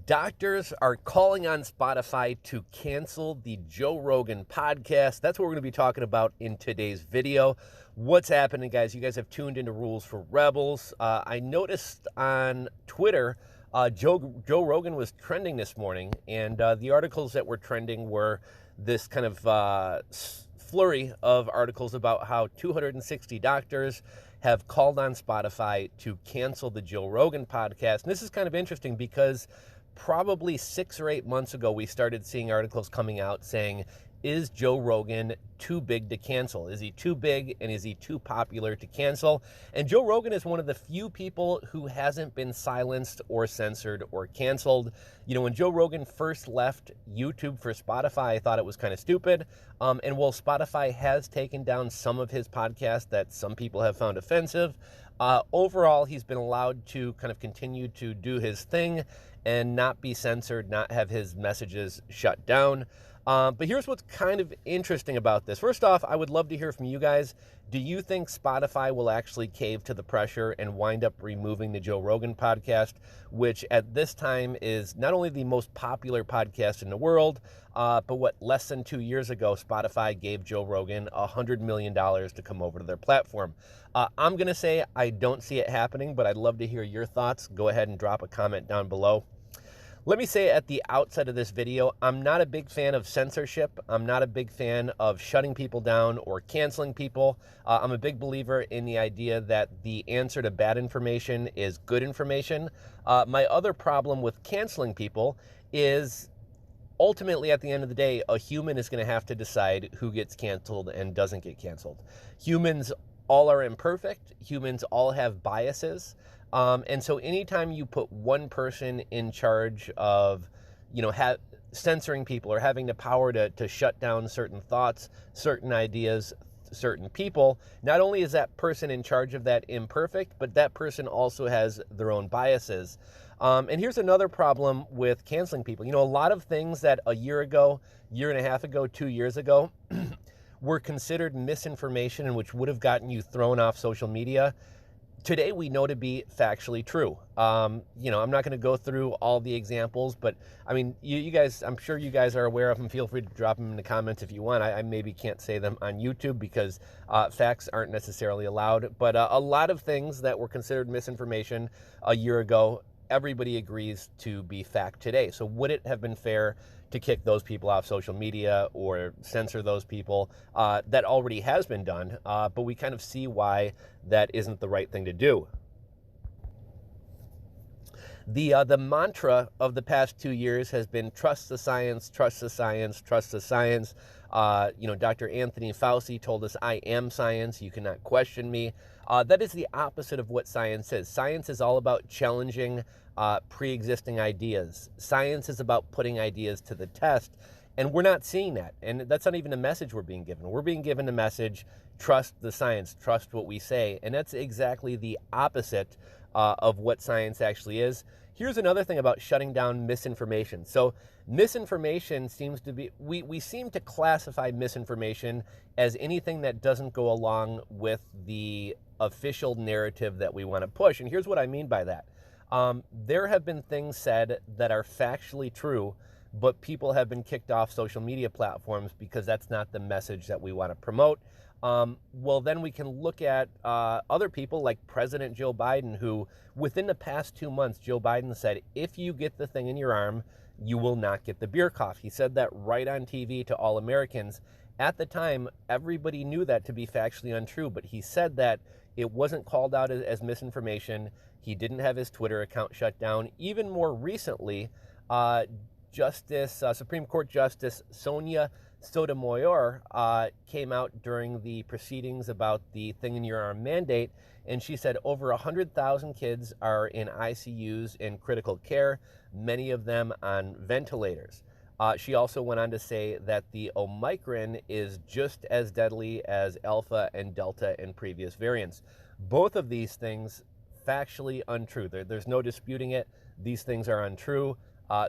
Doctors are calling on Spotify to cancel the Joe Rogan podcast. That's what we're going to be talking about in today's video. What's happening, guys? You guys have tuned into Rules for Rebels. I noticed on Twitter, Joe Rogan was trending this morning, and the articles that were trending were this kind of flurry of articles about how 260 doctors have called on Spotify to cancel the Joe Rogan podcast. And this is kind of interesting because probably 6 or 8 months ago, we started seeing articles coming out saying, is Joe Rogan too big to cancel? Is he too big and is he too popular to cancel? And Joe Rogan is one of the few people who hasn't been silenced or censored or canceled. You know, when Joe Rogan first left YouTube for Spotify, I thought it was kind of stupid. And while Spotify has taken down some of his podcasts that some people have found offensive, overall, he's been allowed to kind of continue to do his thing and not be censored, not have his messages shut down. But here's what's kind of interesting about this. First off, I would love to hear from you guys. Do you think Spotify will actually cave to the pressure and wind up removing the Joe Rogan podcast, which at this time is not only the most popular podcast in the world, but what, less than 2 years ago, Spotify gave Joe Rogan $100 million to come over to their platform. I'm going to say I don't see it happening, but I'd love to hear your thoughts. Go ahead and drop a comment down below. Let me say at the outset of this video, I'm not a big fan of censorship. I'm not a big fan of shutting people down or canceling people. I'm a big believer in the idea that the answer to bad information is good information. My other problem with canceling people is ultimately, at the end of the day, a human is going to have to decide who gets canceled and doesn't get canceled. Humans all are imperfect. Humans all have biases. And so anytime you put one person in charge of, censoring people or having the power to shut down certain thoughts, certain ideas, certain people, not only is that person in charge of that imperfect, but that person also has their own biases. And here's another problem with canceling people. A lot of things that a year ago, year and a half ago, 2 years ago, were considered misinformation and which would have gotten you thrown off social media, today we know to be factually true. I'm not going to go through all the examples, but I mean, you guys, I'm sure you guys are aware of them. Feel free to drop them in the comments if you want. I maybe can't say them on YouTube because facts aren't necessarily allowed, but a lot of things that were considered misinformation a year ago, everybody agrees to be fact today. So would it have been fair to kick those people off social media or censor those people? That already has been done, but we kind of see why that isn't the right thing to do. The mantra of the past 2 years has been trust the science, trust the science, trust the science. Dr. Anthony Fauci told us, I am science, you cannot question me. That is the opposite of what science is. Science is all about challenging pre-existing ideas. Science is about putting ideas to the test, and we're not seeing that. And that's not even the message we're being given. We're being given the message, trust the science, trust what we say. And that's exactly the opposite of what science actually is. Here's another thing about shutting down misinformation. So misinformation seems to be, we seem to classify misinformation as anything that doesn't go along with the official narrative that we want to push. And here's what I mean by that. There have been things said that are factually true, but people have been kicked off social media platforms because that's not the message that we want to promote. Well, then we can look at other people like President Joe Biden, who within the past 2 months, Joe Biden said, if you get the thing in your arm, you will not get the beer cough. He said that right on TV to all Americans. At the time, everybody knew that to be factually untrue, but he said that it wasn't called out as misinformation. He didn't have his Twitter account shut down. Even more recently, Supreme Court Justice Sonia Sotomayor came out during the proceedings about the thing in your arm mandate, and she said over 100,000 kids are in ICUs in critical care, many of them on ventilators. She also went on to say that the Omicron is just as deadly as Alpha and Delta and previous variants. Both of these things factually untrue. There's no disputing it. These things are untrue.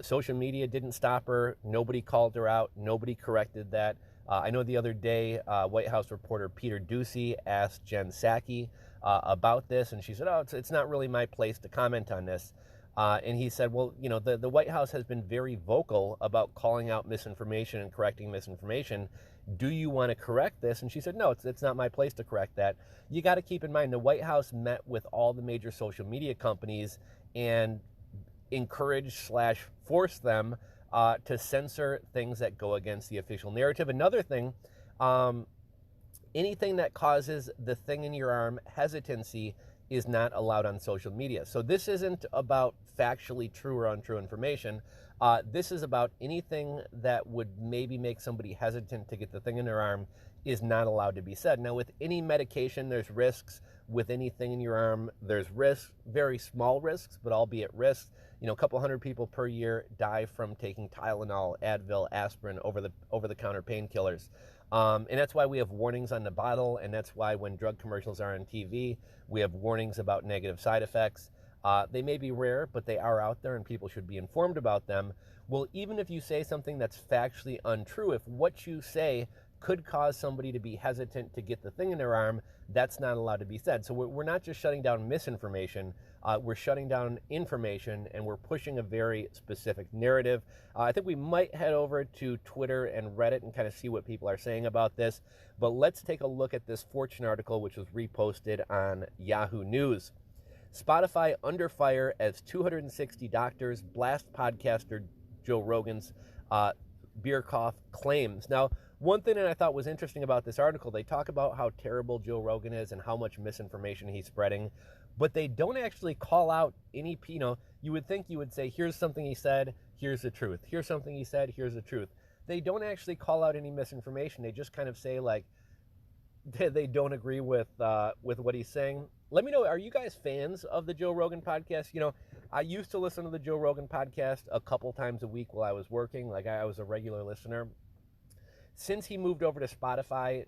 Social media didn't stop her. Nobody called her out. Nobody corrected that. I know the other day, White House reporter Peter Doocy asked Jen Psaki about this, and she said, it's not really my place to comment on this. And he said, well, the White House has been very vocal about calling out misinformation and correcting misinformation. Do you want to correct this? And she said, no, it's not my place to correct that. You got to keep in mind the White House met with all the major social media companies and encouraged/forced them to censor things that go against the official narrative. Another thing, anything that causes the thing in your arm hesitancy is not allowed on social media. So this isn't about factually true or untrue information. This is about anything that would maybe make somebody hesitant to get the thing in their arm is not allowed to be said. Now, with any medication, there's risks. With anything in your arm, there's risks, very small risks, but albeit risks. A couple hundred people per year die from taking Tylenol, Advil, aspirin, over-the-counter painkillers. And that's why we have warnings on the bottle, and that's why when drug commercials are on TV, we have warnings about negative side effects. They may be rare, but they are out there, and people should be informed about them. Well, even if you say something that's factually untrue, if what you say could cause somebody to be hesitant to get the thing in their arm, that's not allowed to be said. So we're not just shutting down misinformation, we're shutting down information, and we're pushing a very specific narrative. I think we might head over to Twitter and Reddit and kind of see what people are saying about this. But let's take a look at this Fortune article, which was reposted on Yahoo News. Spotify under fire as 260 doctors blast podcaster Joe Rogan's beer cough claims. Now, one thing that I thought was interesting about this article, they talk about how terrible Joe Rogan is and how much misinformation he's spreading, but they don't actually call out any, you would think you would say, here's something he said, here's the truth. Here's something he said, here's the truth. They don't actually call out any misinformation. They just kind of say, like, they don't agree with what he's saying. Let me know, are you guys fans of the Joe Rogan podcast? I used to listen to the Joe Rogan podcast a couple times a week while I was working. Like, I was a regular listener. Since he moved over to Spotify,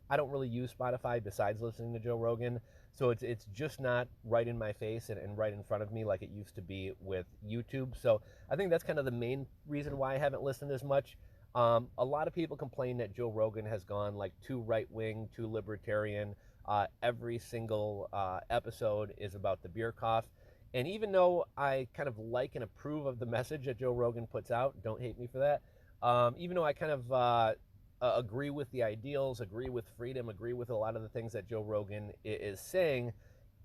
I don't really use Spotify besides listening to Joe Rogan. So it's just not right in my face and right in front of me like it used to be with YouTube. So I think that's kind of the main reason why I haven't listened as much. A lot of people complain that Joe Rogan has gone like too right-wing, too libertarian. Every single episode is about the beer cough. And even though I kind of like and approve of the message that Joe Rogan puts out, don't hate me for that, even though I kind of agree with the ideals, agree with freedom, agree with a lot of the things that Joe Rogan is saying,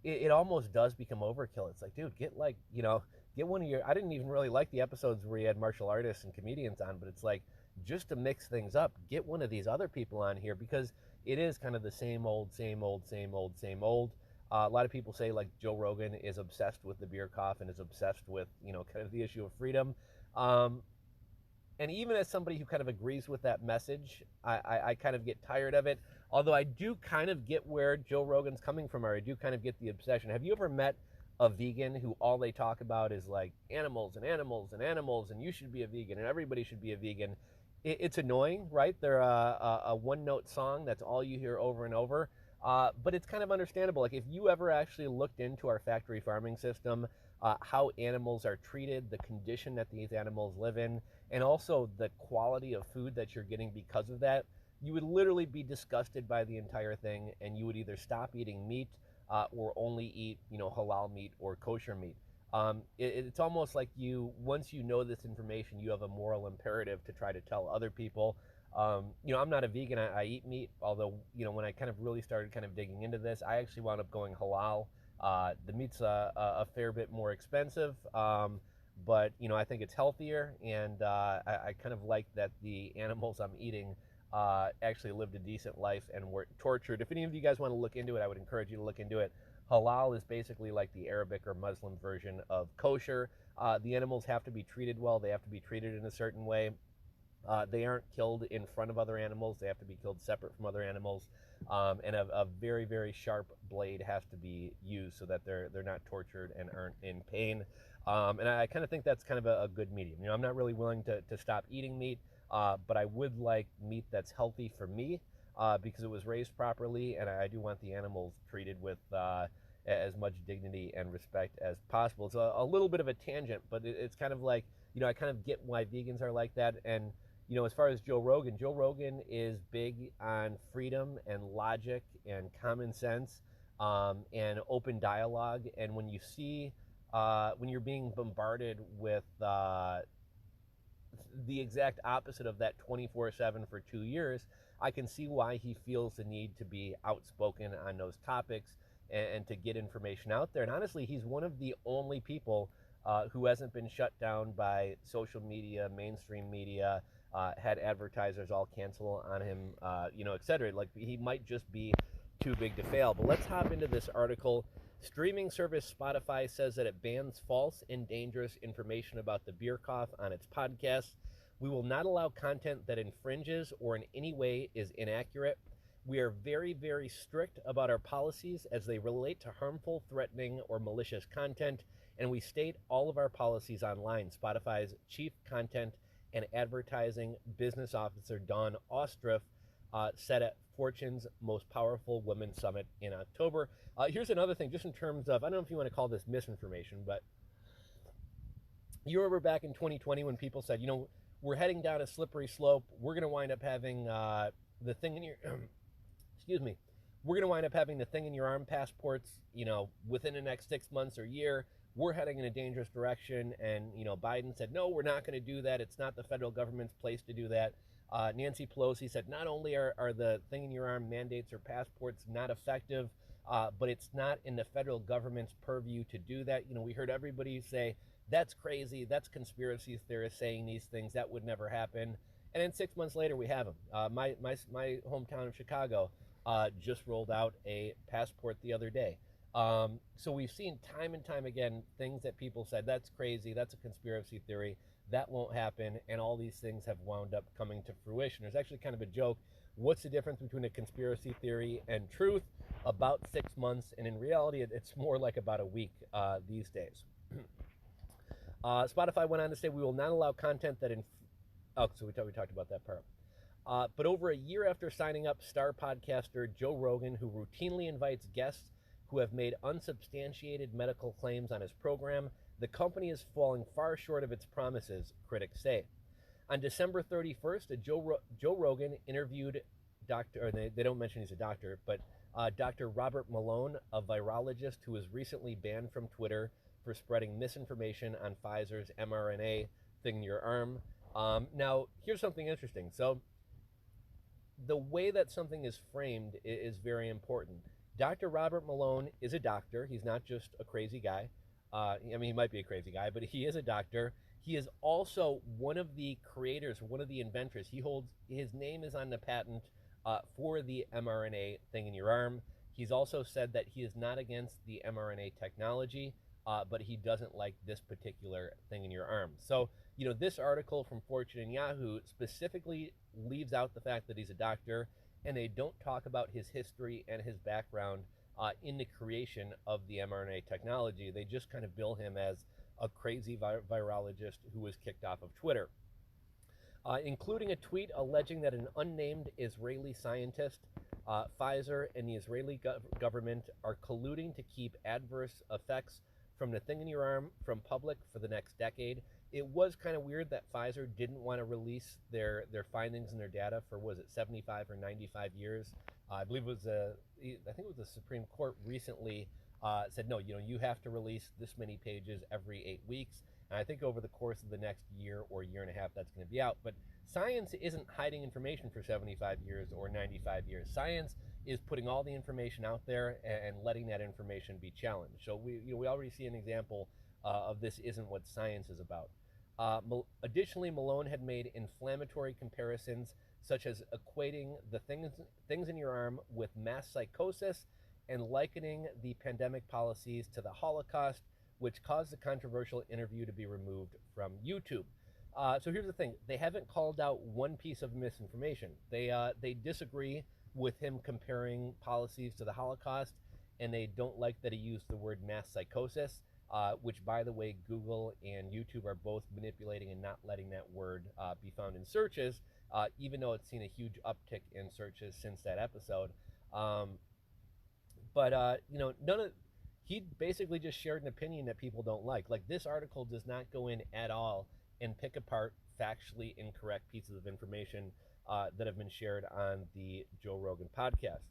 it almost does become overkill. It's like, dude, get one of your, I didn't even really like the episodes where he had martial artists and comedians on, but it's like, just to mix things up, get one of these other people on here, because it is kind of the same old, same old, same old, same old. A lot of people say like Joe Rogan is obsessed with the beer cough and is obsessed with, kind of the issue of freedom. And even as somebody who kind of agrees with that message, I kind of get tired of it. Although I do kind of get where Joe Rogan's coming from, or I do kind of get the obsession. Have you ever met a vegan who all they talk about is like animals and animals and animals, and you should be a vegan and everybody should be a vegan? It's annoying, right? They're a one-note song. That's all you hear over and over. But it's kind of understandable. Like, if you ever actually looked into our factory farming system, how animals are treated, the condition that these animals live in, and also the quality of food that you're getting because of that, you would literally be disgusted by the entire thing, and you would either stop eating meat or only eat, halal meat or kosher meat. It's almost like once you know this information, you have a moral imperative to try to tell other people. I'm not a vegan. I eat meat, although, when I kind of really started kind of digging into this, I actually wound up going halal. The meat's a fair bit more expensive, but, I think it's healthier, and I kind of like that the animals I'm eating actually lived a decent life and were tortured. If any of you guys want to look into it, I would encourage you to look into it. Halal is basically like the Arabic or Muslim version of kosher. The animals have to be treated well. They have to be treated in a certain way. They aren't killed in front of other animals. They have to be killed separate from other animals. And a very, very sharp blade has to be used so that they're not tortured and aren't in pain. And I kind of think that's kind of a good medium. I'm not really willing to stop eating meat, but I would like meat that's healthy for me because it was raised properly, and I do want the animals treated with as much dignity and respect as possible. It's a little bit of a tangent, but it's kind of like, I kind of get why vegans are like that. And as far as Joe Rogan is big on freedom and logic and common sense and open dialogue. And when you see when you're being bombarded with the exact opposite of that 24/7 for 2 years, I can see why he feels the need to be outspoken on those topics and to get information out there. And honestly, he's one of the only people who hasn't been shut down by social media, mainstream media, had advertisers all cancel on him, et cetera. Like, he might just be too big to fail. But let's hop into this article. Streaming service Spotify says that it bans false and dangerous information about the beer cough on its podcasts. We will not allow content that infringes or in any way is inaccurate. We are very, very strict about our policies as they relate to harmful, threatening, or malicious content, and we state all of our policies online. Spotify's Chief Content and Advertising Business Officer Dawn Ostroff said at Fortune's Most Powerful Women Summit in October. Here's another thing, just in terms of, I don't know if you want to call this misinformation, but you remember back in 2020 when people said, we're heading down a slippery slope. We're going to wind up having the thing in your, excuse me, we're going to wind up having the thing in your arm passports, within the next 6 months or year. We're heading in a dangerous direction. And, Biden said, no, we're not going to do that. It's not the federal government's place to do that. Nancy Pelosi said, not only are the thing in your arm mandates or passports not effective, but it's not in the federal government's purview to do that. We heard everybody say, that's crazy. That's conspiracy theorists saying these things. That would never happen. And then 6 months later, we have them. My hometown of Chicago just rolled out a passport the other day. So we've seen time and time again things that people said, that's crazy, that's a conspiracy theory, that won't happen, and all these things have wound up coming to fruition. There's actually kind of a joke. What's the difference between a conspiracy theory and truth? About 6 months, and in reality, it's more like about a week these days. Spotify went on to say, we will not allow content that so we talked about that part. But over a year after signing up star podcaster Joe Rogan, who routinely invites guests who have made unsubstantiated medical claims on his program, the company is falling far short of its promises, critics say. On December 31st, Joe Rogan interviewed they don't mention he's a doctor, but Dr. Robert Malone, a virologist who was recently banned from Twitter for spreading misinformation on Pfizer's mRNA thing in your arm. Now, here's something interesting. So the way that something is framed is very important. Dr. Robert Malone is a doctor. He's not just a crazy guy. He might be a crazy guy, but he is a doctor. He is also one of the creators, one of the inventors. His name is on the patent for the mRNA thing in your arm. He's also said that he is not against the mRNA technology, but he doesn't like this particular thing in your arm. So, this article from Fortune and Yahoo specifically leaves out the fact that he's a doctor, and they don't talk about his history and his background in the creation of the mRNA technology. They just kind of bill him as a crazy virologist who was kicked off of Twitter, including a tweet alleging that an unnamed Israeli scientist, Pfizer, and the Israeli government are colluding to keep adverse effects from the thing in your arm from public for the next decade. It was kind of weird that Pfizer didn't want to release their findings and their data for, was it 75 or 95 years? I believe I think it was the Supreme Court recently said, no, you have to release this many pages every 8 weeks. And I think over the course of the next year or year and a half, that's going to be out. But science isn't hiding information for 75 years or 95 years. Science is putting all the information out there and letting that information be challenged. So we already see an example of this isn't what science is about. Additionally, Malone had made inflammatory comparisons, such as equating the things in your arm with mass psychosis and likening the pandemic policies to the Holocaust, which caused the controversial interview to be removed from YouTube. So here's the thing. They haven't called out one piece of misinformation. They disagree with him comparing policies to the Holocaust, and they don't like that he used the word mass psychosis, which, by the way, Google and YouTube are both manipulating and not letting that word be found in searches, even though it's seen a huge uptick in searches since that episode. He basically just shared an opinion that people don't like. Like, this article does not go in at all and pick apart factually incorrect pieces of information that have been shared on the Joe Rogan podcast.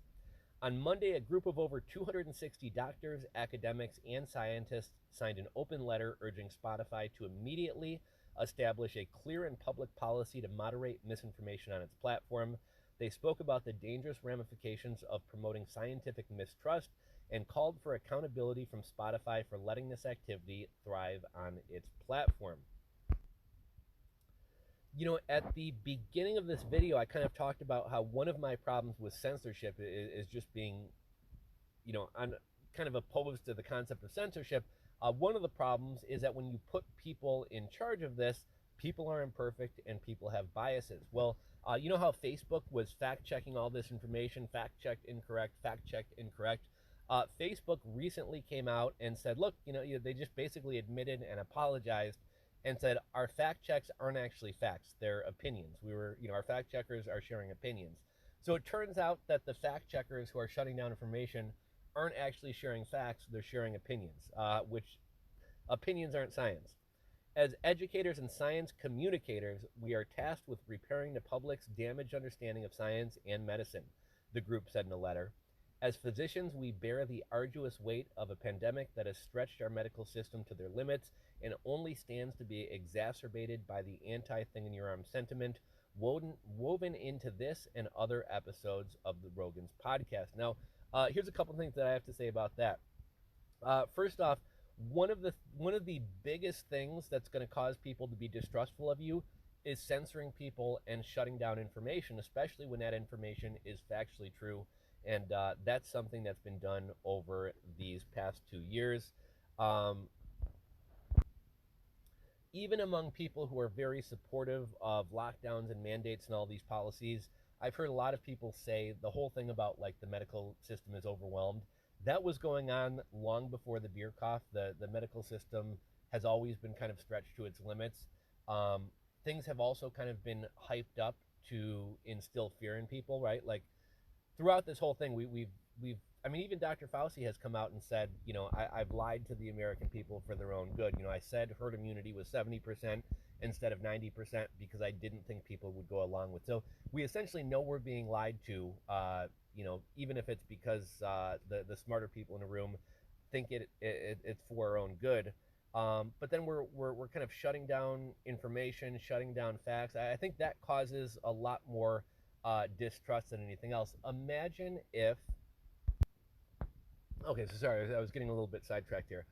On Monday, a group of over 260 doctors, academics, and scientists signed an open letter urging Spotify to immediately establish a clear and public policy to moderate misinformation on its platform. They spoke about the dangerous ramifications of promoting scientific mistrust and called for accountability from Spotify for letting this activity thrive on its platform. You know, at the beginning of this video, I kind of talked about how one of my problems with censorship is just being, I'm kind of opposed to the concept of censorship. One of the problems is that when you put people in charge of this, people are imperfect and people have biases. Well, you know how Facebook was fact checking all this information, fact checked incorrect, fact checked incorrect. Facebook recently came out and said, look, they just basically admitted and apologized and said our fact checks aren't actually facts; they're opinions. Our fact checkers are sharing opinions. So it turns out that the fact checkers who are shutting down information aren't actually sharing facts; they're sharing opinions, which opinions aren't science. As educators and science communicators, we are tasked with repairing the public's damaged understanding of science and medicine, the group said in a letter. As physicians, we bear the arduous weight of a pandemic that has stretched our medical system to their limits and only stands to be exacerbated by the anti-thing in your arm sentiment woven into this and other episodes of the Rogan's podcast. Now, here's a couple things that I have to say about that. First off, one of the biggest things that's going to cause people to be distrustful of you is censoring people and shutting down information, especially when that information is factually true. And that's something that's been done over these past 2 years. Even among people who are very supportive of lockdowns and mandates and all these policies, I've heard a lot of people say the whole thing about like the medical system is overwhelmed. That was going on long before the beer cough. The medical system has always been kind of stretched to its limits. Things have also kind of been hyped up to instill fear in people, right? Like throughout this whole thing, I mean, even Dr. Fauci has come out and said, I've lied to the American people for their own good. I said herd immunity was 70% instead of 90% because I didn't think people would go along with. So we essentially know we're being lied to, even if it's because the smarter people in the room think it's for our own good. But then we're kind of shutting down information, shutting down facts. I think that causes a lot more distrust than anything else. Imagine if. Okay, so sorry, I was getting a little bit sidetracked here.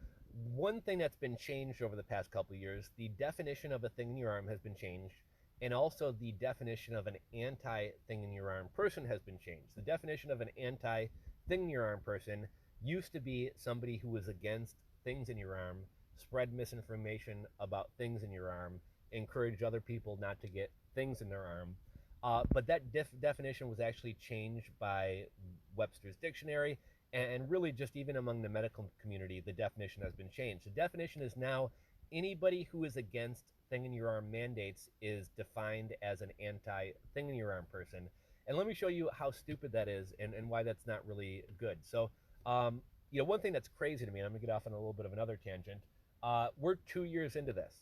One thing that's been changed over the past couple of years, the definition of a thing in your arm has been changed, and also the definition of an anti-thing in your arm person has been changed. The definition of an anti-thing in your arm person used to be somebody who was against things in your arm, spread misinformation about things in your arm, encouraged other people not to get things in their arm. But that definition was actually changed by Webster's Dictionary, and really just even among the medical community, the definition has been changed. The definition is now anybody who is against thing in your arm mandates is defined as an anti-thing in your arm person. And let me show you how stupid that is and why that's not really good. So, one thing that's crazy to me, and I'm gonna get off on a little bit of another tangent. We're 2 years into this.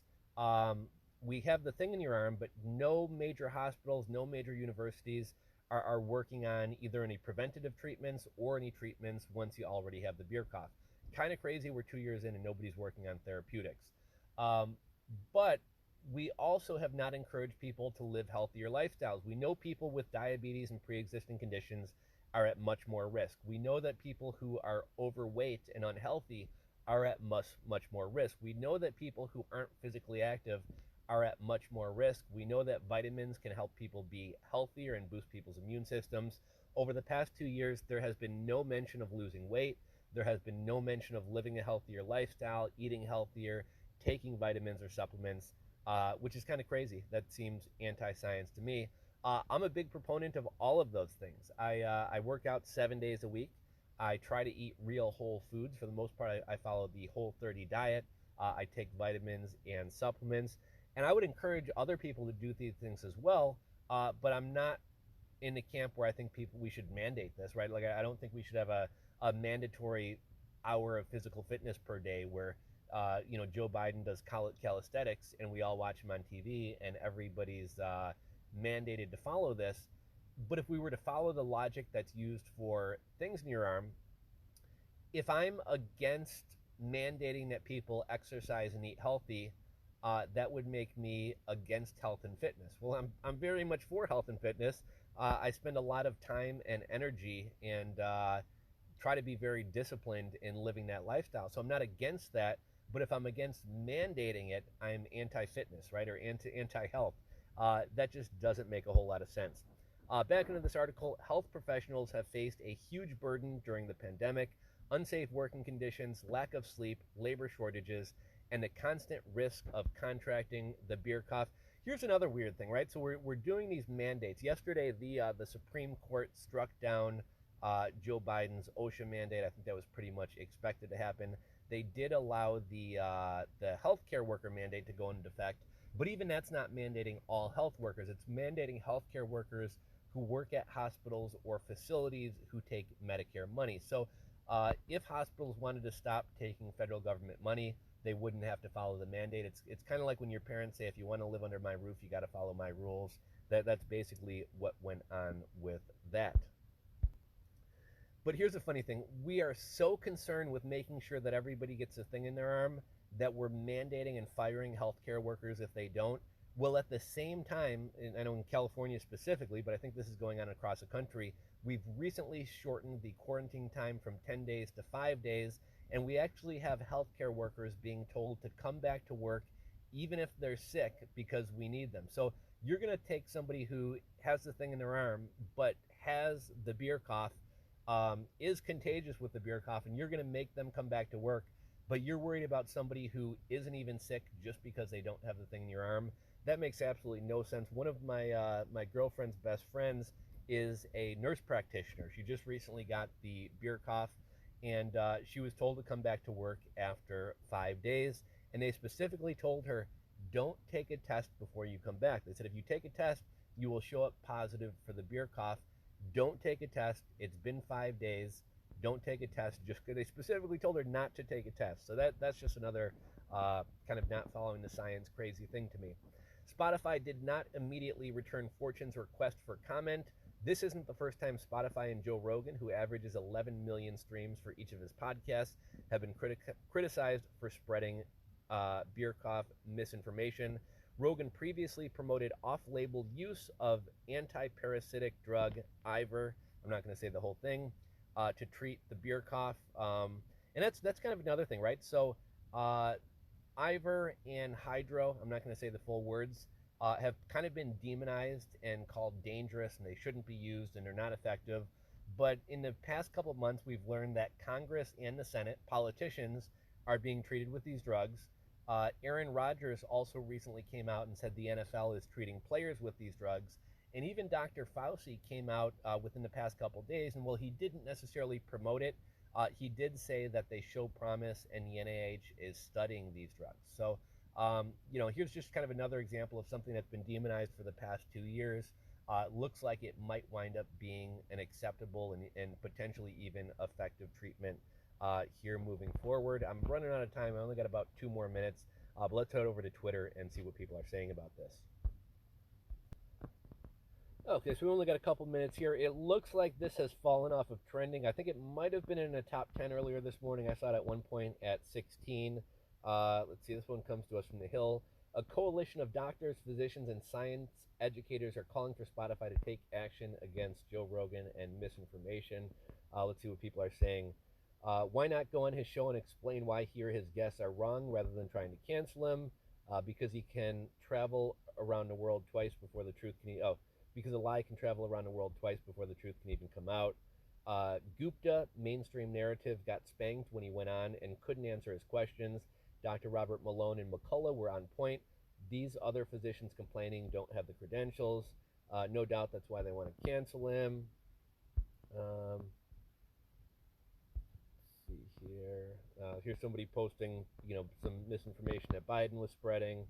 We have the thing in your arm, but no major hospitals, no major universities are working on either any preventative treatments or any treatments once you already have the beer cough. Kind of crazy, we're 2 years in and nobody's working on therapeutics. But we also have not encouraged people to live healthier lifestyles. We know people with diabetes and pre-existing conditions are at much more risk. We know that people who are overweight and unhealthy are at much more risk. We know that people who aren't physically active are at much more risk. We know that vitamins can help people be healthier and boost people's immune systems. Over the past 2 years, there has been no mention of losing weight. There has been no mention of living a healthier lifestyle, eating healthier, taking vitamins or supplements, which is kind of crazy. That seems anti-science to me. I'm a big proponent of all of those things. I work out 7 days a week. I try to eat real whole foods. For the most part, I follow the Whole30 diet. I take vitamins and supplements. And I would encourage other people to do these things as well, but I'm not in the camp where I think we should mandate this, right? Like, I don't think we should have a mandatory hour of physical fitness per day where, Joe Biden does calisthenics and we all watch him on TV and everybody's mandated to follow this. But if we were to follow the logic that's used for things in your arm, if I'm against mandating that people exercise and eat healthy, that would make me against health and fitness. Well, I'm very much for health and fitness. I spend a lot of time and energy and try to be very disciplined in living that lifestyle. So I'm not against that. But if I'm against mandating it, I'm anti-fitness, right, or anti-health. That just doesn't make a whole lot of sense. Back into this article, health professionals have faced a huge burden during the pandemic: unsafe working conditions, lack of sleep, labor shortages, and the constant risk of contracting the beer cough. Here's another weird thing, right? So we're doing these mandates. Yesterday, the Supreme Court struck down Joe Biden's OSHA mandate. I think that was pretty much expected to happen. They did allow the healthcare worker mandate to go into effect, but even that's not mandating all health workers. It's mandating healthcare workers who work at hospitals or facilities who take Medicare money. So if hospitals wanted to stop taking federal government money, they wouldn't have to follow the mandate. It's kind of like when your parents say, if you want to live under my roof, you got to follow my rules. That's basically what went on with that. But here's the funny thing. We are so concerned with making sure that everybody gets a thing in their arm that we're mandating and firing healthcare workers if they don't. Well, at the same time, and I know in California specifically, but I think this is going on across the country, we've recently shortened the quarantine time from 10 days to 5 days, and we actually have healthcare workers being told to come back to work even if they're sick because we need them. So you're going to take somebody who has the thing in their arm but has the beer cough, is contagious with the beer cough, and you're going to make them come back to work, but you're worried about somebody who isn't even sick just because they don't have the thing in your arm. That makes absolutely no sense. One of my girlfriend's best friends is a nurse practitioner. She just recently got the beer cough, and she was told to come back to work after 5 days. And they specifically told her, don't take a test before you come back. They said if you take a test, you will show up positive for the beer cough. Don't take a test. It's been 5 days. Don't take a test. Just because they specifically told her not to take a test. So that's just another kind of not following the science crazy thing to me. Spotify did not immediately return Fortune's request for comment. This isn't the first time Spotify and Joe Rogan, who averages 11 million streams for each of his podcasts, have been criticized for spreading beer cough misinformation. Rogan previously promoted off-label use of anti-parasitic drug Iver. I'm not going to say the whole thing, to treat the beer cough, and that's kind of another thing, right? So Iver and Hydro, I'm not going to say the full words, have kind of been demonized and called dangerous, and they shouldn't be used, and they're not effective. But in the past couple of months, we've learned that Congress and the Senate, politicians, are being treated with these drugs. Aaron Rodgers also recently came out and said the NFL is treating players with these drugs. And even Dr. Fauci came out within the past couple of days, and while he didn't necessarily promote it, he did say that they show promise and the NIH is studying these drugs. So, here's just kind of another example of something that's been demonized for the past 2 years. Looks like it might wind up being an acceptable and potentially even effective treatment here moving forward. I'm running out of time. I only got about 2 more minutes, but let's head over to Twitter and see what people are saying about this. Okay, so we only got a couple minutes here. It looks like this has fallen off of trending. I think it might have been in a top 10 earlier this morning. I saw it at one point at 16. Let's see, this one comes to us from The Hill. A coalition of doctors, physicians, and science educators are calling for Spotify to take action against Joe Rogan and misinformation. Let's see what people are saying. Why not go on his show and explain why he or his guests are wrong rather than trying to cancel him? Because he can travel around the world twice before the truth can... because a lie can travel around the world twice before the truth can even come out. Gupta, mainstream narrative, got spanked when he went on and couldn't answer his questions. Dr. Robert Malone and McCullough were on point. These other physicians complaining don't have the credentials. No doubt that's why they want to cancel him. Let's see here. Here's somebody posting, some misinformation that Biden was spreading.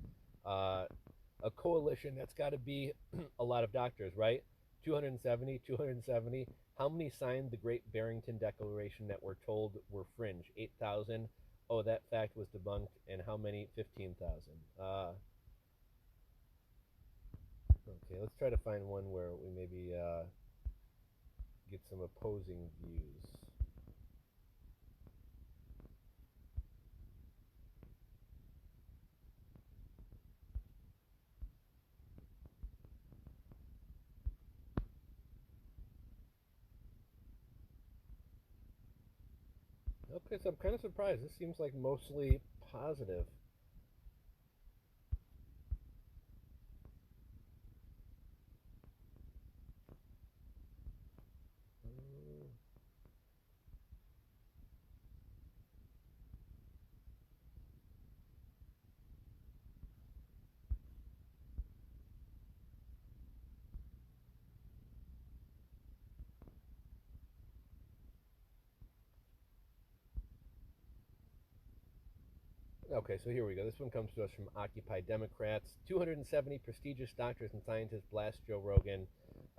A coalition, that's got to be a lot of doctors, right? 270. How many signed the Great Barrington Declaration that we're told were fringe? 8,000. Oh, that fact was debunked. And how many? 15,000. Okay, let's try to find one where we maybe get some opposing views. Okay, so I'm kind of surprised. This seems like mostly positive. Mm. Okay, so here we go. This one comes to us from Occupy Democrats. 270 prestigious doctors and scientists blast Joe Rogan.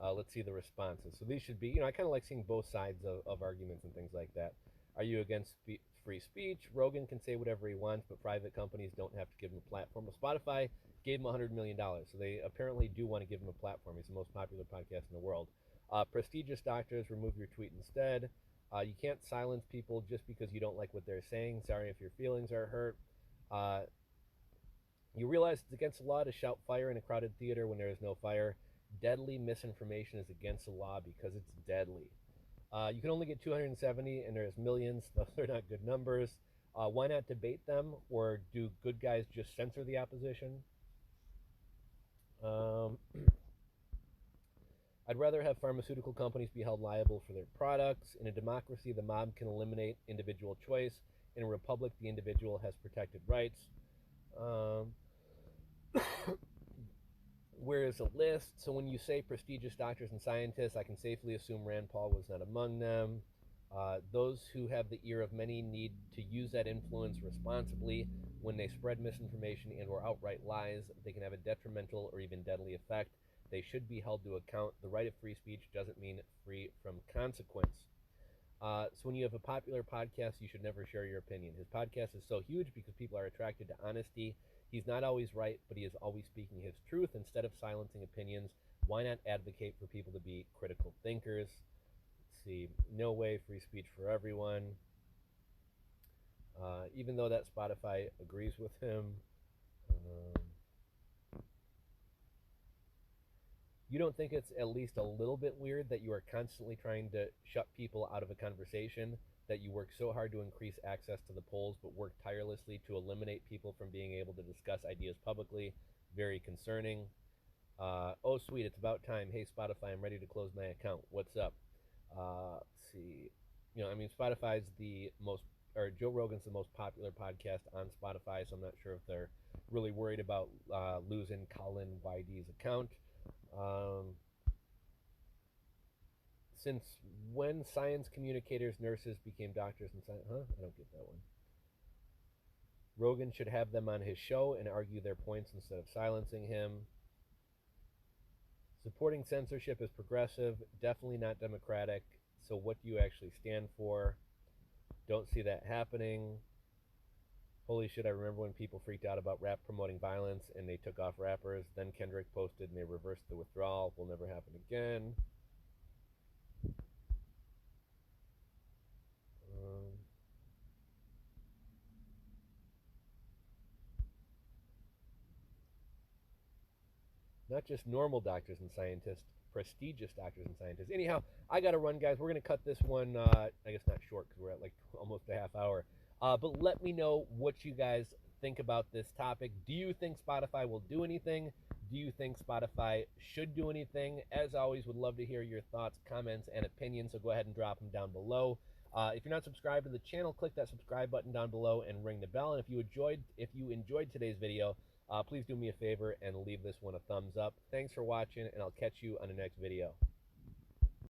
Let's see the responses. So these should be, I kind of like seeing both sides of arguments and things like that. Are you against free speech? Rogan can say whatever he wants, but private companies don't have to give him a platform. Well, Spotify gave him $100 million, so they apparently do want to give him a platform. He's the most popular podcast in the world. Prestigious doctors, remove your tweet instead. You can't silence people just because you don't like what they're saying. Sorry if your feelings are hurt. Uh, you realize it's against the law to shout fire in a crowded theater when there is no fire. Deadly misinformation is against the law because it's deadly. You can only get 270, and there's millions. Those are not good numbers. Why not debate them, or do good guys just censor the opposition? Um, I'd rather have pharmaceutical companies be held liable for their products. In a democracy, the mob can eliminate individual choice. In a republic, the individual has protected rights. Um, Where is a list? So when you say prestigious doctors and scientists, I can safely assume Rand Paul was not among them. Those who have the ear of many need to use that influence responsibly. When they spread misinformation and or outright lies, they can have a detrimental or even deadly effect. They should be held to account. The right of free speech doesn't mean free from consequence. So when you have a popular podcast, you should never share your opinion. His podcast is so huge because people are attracted to honesty. He's not always right, but he is always speaking his truth instead of silencing opinions. Why not advocate for people to be critical thinkers? Let's see. No way, free speech for everyone. Even though that Spotify agrees with him. Um, you don't think it's at least a little bit weird that you are constantly trying to shut people out of a conversation, that you work so hard to increase access to the polls, but work tirelessly to eliminate people from being able to discuss ideas publicly? Very concerning. Oh, sweet, it's about time. Hey, Spotify, I'm ready to close my account. What's up? Let's see. Spotify's the most, or Joe Rogan's the most popular podcast on Spotify, so I'm not sure if they're really worried about losing Colin Whitey's account. Um, since when science communicators, nurses became doctors and science? Huh? I don't get that one. Rogan should have them on his show and argue their points instead of silencing him. Supporting censorship is progressive, definitely not democratic. So, what do you actually stand for? Don't see that happening. Holy shit, I remember when people freaked out about rap promoting violence and they took off rappers. Then Kendrick posted and they reversed the withdrawal. Will never happen again. Um, not just normal doctors and scientists, prestigious doctors and scientists. Anyhow, I got to run, guys. We're going to cut this one, I guess not short because we're at like almost a half hour. But let me know what you guys think about this topic. Do you think Spotify will do anything? Do you think Spotify should do anything? As always, would love to hear your thoughts, comments, and opinions, so go ahead and drop them down below. If you're not subscribed to the channel, click that subscribe button down below and ring the bell. And if you enjoyed today's video, please do me a favor and leave this one a thumbs up. Thanks for watching, and I'll catch you on the next video.